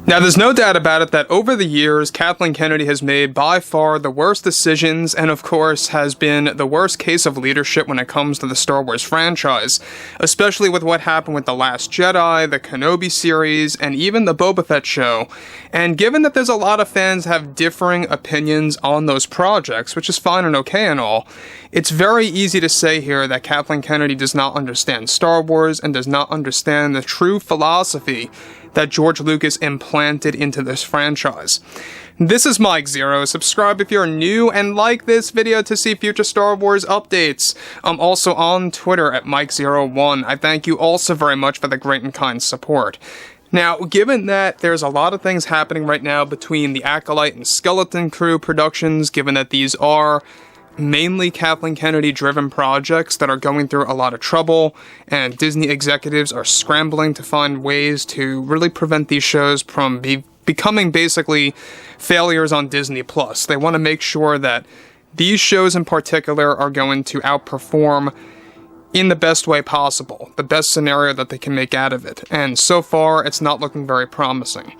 Now, there's no doubt about it that over the years, Kathleen Kennedy has made by far the worst decisions and, of course, has been the worst case of leadership when it comes to the Star Wars franchise, especially with what happened with The Last Jedi, the Kenobi series, and even the Boba Fett show. And given that there's a lot of fans have differing opinions on those projects, which is fine and okay and all, it's very easy to say here that Kathleen Kennedy does not understand Star Wars and does not understand the true philosophy that George Lucas implanted into this franchise. This is Mike Zero. Subscribe if you're new and like this video to see future Star Wars updates. I'm also on Twitter at Mike01. I thank you also very much for the great and kind support. Now, given that there's a lot of things happening right now between the Acolyte and Skeleton Crew productions, given that these are mainly Kathleen Kennedy-driven projects that are going through a lot of trouble, and Disney executives are scrambling to find ways to really prevent these shows from becoming basically failures on Disney+. They want to make sure that these shows in particular are going to outperform in the best way possible, the best scenario that they can make out of it, and so far it's not looking very promising.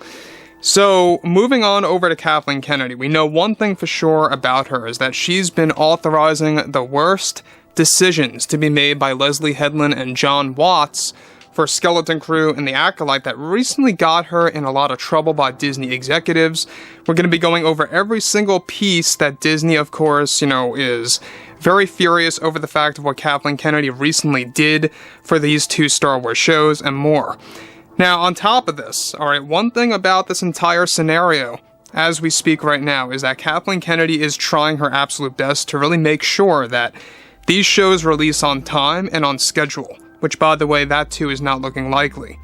So, moving on over to Kathleen Kennedy, we know one thing for sure about her is that she's been authorizing the worst decisions to be made by Leslie Headland and John Watts for Skeleton Crew and the Acolyte that recently got her in a lot of trouble by Disney executives. We're going to be going over every single piece that Disney, of course, is very furious over the fact of what Kathleen Kennedy recently did for these two Star Wars shows and more. Now, on top of this, alright, one thing about this entire scenario, as we speak right now, is that Kathleen Kennedy is trying her absolute best to really make sure that these shows release on time and on schedule, which, by the way, that too is not looking likely.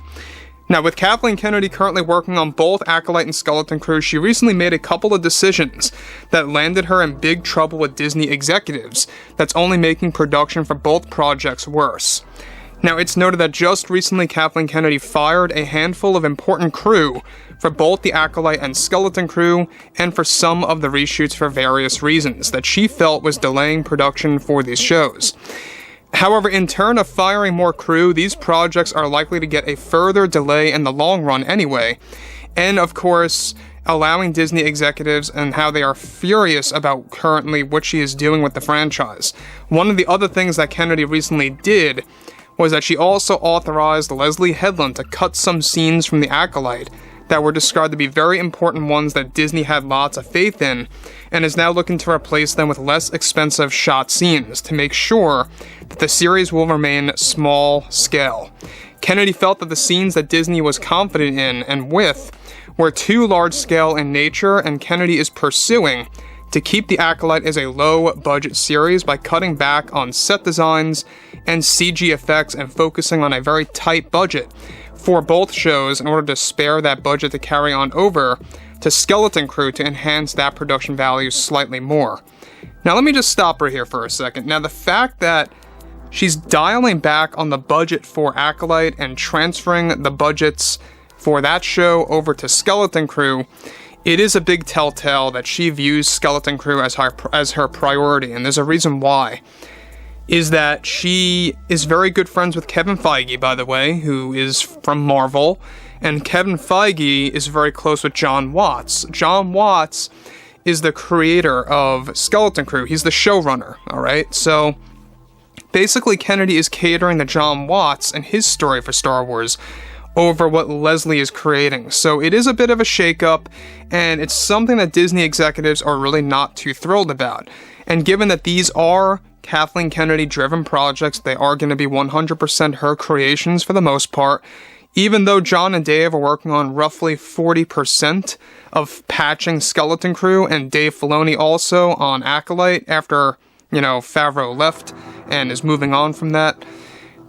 Now, with Kathleen Kennedy currently working on both Acolyte and Skeleton Crew, she recently made a couple of decisions that landed her in big trouble with Disney executives that's only making production for both projects worse. Now, it's noted that just recently Kathleen Kennedy fired a handful of important crew for both the Acolyte and Skeleton Crew, and for some of the reshoots for various reasons that she felt was delaying production for these shows. However, in turn of firing more crew, these projects are likely to get a further delay in the long run anyway, and of course, allowing Disney executives and how they are furious about currently what she is doing with the franchise. One of the other things that Kennedy recently did was that she also authorized Leslie Headland to cut some scenes from the Acolyte that were described to be very important ones that Disney had lots of faith in, and is now looking to replace them with less expensive shot scenes to make sure that the series will remain small scale. Kennedy felt that the scenes that Disney was confident in and with were too large scale in nature, and Kennedy is pursuing to keep the Acolyte as a low-budget series by cutting back on set designs and CG effects and focusing on a very tight budget for both shows in order to spare that budget to carry on over to Skeleton Crew to enhance that production value slightly more. Now, let me just stop right here for a second. Now, the fact that she's dialing back on the budget for Acolyte and transferring the budgets for that show over to Skeleton Crew, it is a big telltale that she views Skeleton Crew as her priority, and there's a reason why. Is that she is very good friends with Kevin Feige, by the way, who is from Marvel, and Kevin Feige is very close with John Watts. John Watts is the creator of Skeleton Crew. He's the showrunner, alright? So, basically Kennedy is catering to John Watts and his story for Star Wars over what Leslie is creating. So it is a bit of a shakeup, and it's something that Disney executives are really not too thrilled about. And given that these are Kathleen Kennedy-driven projects, they are going to be 100% her creations for the most part, even though John and Dave are working on roughly 40% of patching Skeleton Crew, and Dave Filoni also on Acolyte after, Favreau left and is moving on from that.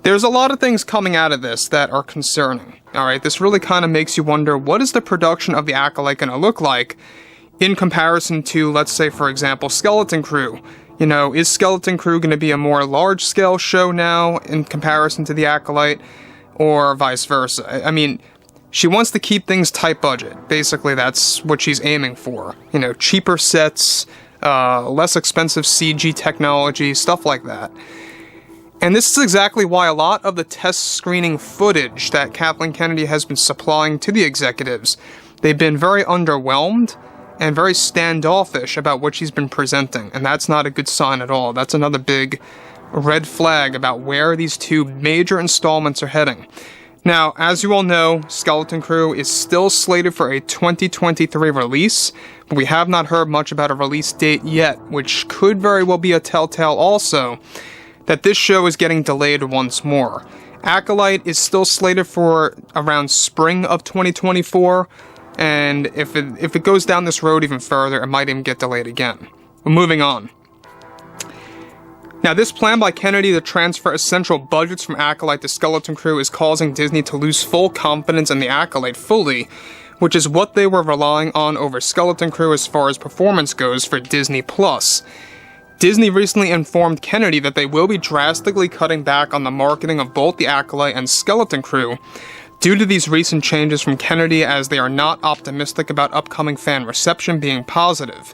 There's a lot of things coming out of this that are concerning, alright? This really kind of makes you wonder, what is the production of the Acolyte going to look like in comparison to, let's say, for example, Skeleton Crew? Is Skeleton Crew going to be a more large-scale show now in comparison to the Acolyte, or vice versa? I mean, she wants to keep things tight budget. Basically, that's what she's aiming for. Cheaper sets, less expensive CG technology, stuff like that. And this is exactly why a lot of the test screening footage that Kathleen Kennedy has been supplying to the executives they've been very underwhelmed and very standoffish about what she's been presenting, and that's not a good sign at all. That's another big red flag about where these two major installments are heading. Now, as you all know, Skeleton Crew is still slated for a 2023 release, but we have not heard much about a release date yet, which could very well be a telltale also that this show is getting delayed once more. Acolyte is still slated for around spring of 2024, and if it goes down this road even further, it might even get delayed again. But moving on. Now, this plan by Kennedy to transfer essential budgets from Acolyte to Skeleton Crew is causing Disney to lose full confidence in the Acolyte fully, which is what they were relying on over Skeleton Crew as far as performance goes for Disney+. Disney recently informed Kennedy that they will be drastically cutting back on the marketing of both the Acolyte and Skeleton Crew due to these recent changes from Kennedy, as they are not optimistic about upcoming fan reception being positive.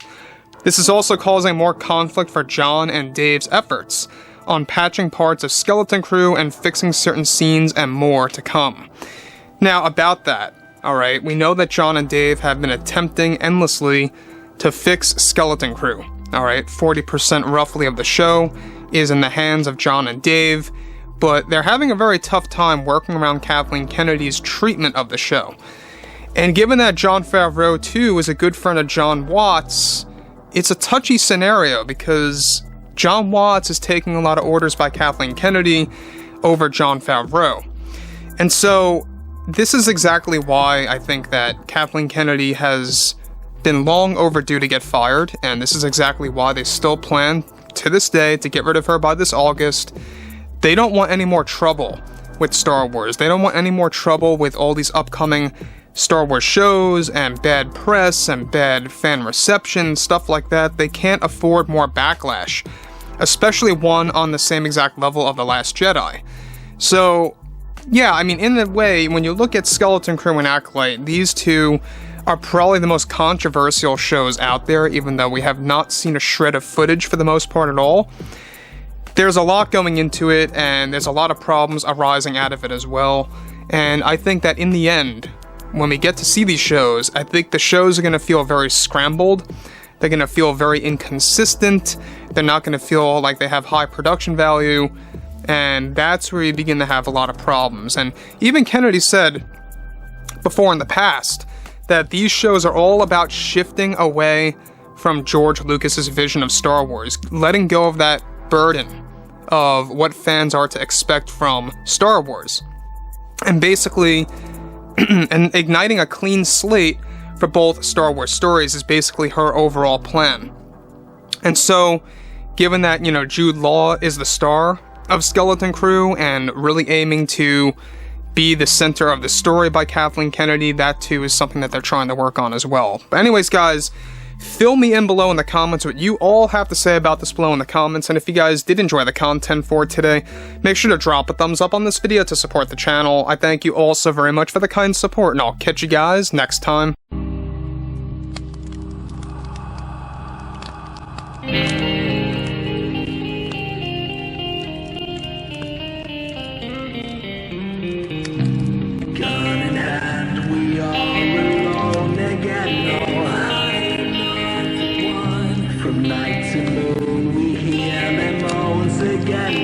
This is also causing more conflict for John and Dave's efforts on patching parts of Skeleton Crew and fixing certain scenes and more to come. Now, about that, alright, we know that John and Dave have been attempting endlessly to fix Skeleton Crew. Alright, 40% roughly of the show is in the hands of John and Dave, but they're having a very tough time working around Kathleen Kennedy's treatment of the show. And given that Jon Favreau, too, is a good friend of John Watts, it's a touchy scenario because John Watts is taking a lot of orders by Kathleen Kennedy over Jon Favreau. And so, this is exactly why I think that Kathleen Kennedy has been long overdue to get fired, and this is exactly why they still plan, to this day, to get rid of her by this August. They don't want any more trouble with Star Wars. They don't want any more trouble with all these upcoming Star Wars shows, and bad press, and bad fan reception, stuff like that. They can't afford more backlash, especially one on the same exact level of The Last Jedi. So, yeah, I mean, in a way, when you look at Skeleton Crew and Acolyte, these two are probably the most controversial shows out there, even though we have not seen a shred of footage for the most part at all. There's a lot going into it, and there's a lot of problems arising out of it as well, and I think that in the end, when we get to see these shows, I think the shows are going to feel very scrambled, they're going to feel very inconsistent, they're not going to feel like they have high production value, and that's where you begin to have a lot of problems. And even Kennedy said before in the past that these shows are all about shifting away from George Lucas's vision of Star Wars, letting go of that burden of what fans are to expect from Star Wars, and basically and igniting a clean slate for both Star Wars stories is basically her overall plan. And so, given that, you know, Jude Law is the star of Skeleton Crew and really aiming to be the center of the story by Kathleen Kennedy, that too is something that they're trying to work on as well. But anyways, guys, fill me in below in the comments what you all have to say about this below in the comments, and if you guys did enjoy the content for today, make sure to drop a thumbs up on this video to support the channel. I thank you all so very much for the kind support, and I'll catch you guys next time. Night to moon, we hear them moans again.